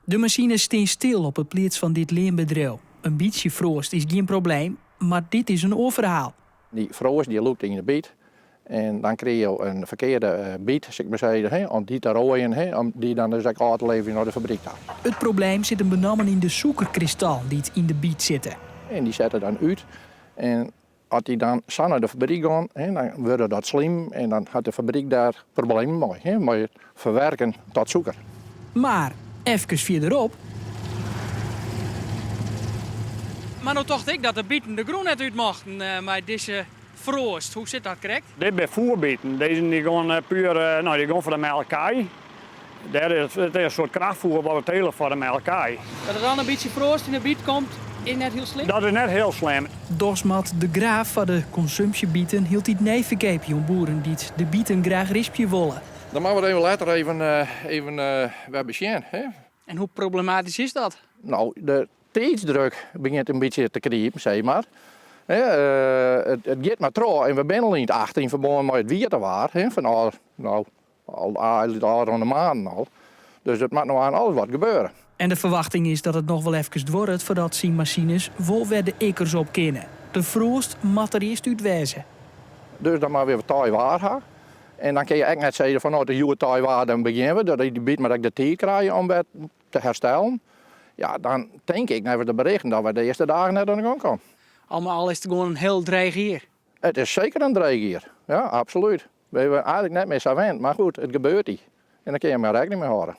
De machine staan stil op het plaats van dit leembedrijf. Een beetje frost is geen probleem, maar dit is een oorverhaal. Die frost die loopt in de biet. En dan krijg je een verkeerde biet, zeg ik maar zeggen, om die te rooien, om die dan dus uit te leveren naar de fabriek. Het probleem zit hem met name in de suikerkristal die in de biet zitten. En die zetten dan uit. En als die dan zo naar de fabriek gaan, dan wordt dat slim. En dan had de fabriek daar problemen mee, met het verwerken tot suiker. Maar, even verderop, Maar nou dacht ik dat de bieten de groen net uit mochten met deze frost. Hoe zit dat correct? Dit zijn voerbieten. Deze die gaan puur die gaan voor de melkij. Het is een soort krachtvoer wat het hele voor de melkij. Dat er dan een beetje frost in de biet komt, is net heel slim. Dat is net heel slim. Dosmat de Graaf van de consumptiebieten hield dit nevenkeepje om boeren die de bieten graag rispje willen. Dan maken we het even later even weer zien. En hoe problematisch is dat? Nou, de tijdsdruk begint een beetje te krimpen, zeg maar. Het gaat maar trouw en we zijn al niet achter in verband met het weer te waar. Van al rond de maanden al. Dus het moet nog aan alles wat gebeuren. En de verwachting is dat het nog wel even dwarret voordat zijn machines vol weer de ekkers op kunnen. De frost moet er eerst uitwezen. Dus dan maar weer wat taai waar gaan. En dan kun je echt net zeggen van de nieuwe taai waar dan beginnen we. Dat die biedt maar dat ik de tijd krijg om het te herstellen. Ja, dan denk ik naar de berichten dat we de eerste dagen net aan de gang komen. Allemaal is het gewoon een heel dreig hier. Het is zeker een dreig hier. Ja, absoluut. We hebben eigenlijk net meer gewend, maar goed, het gebeurt niet. En daar kun je maar rekening mee houden.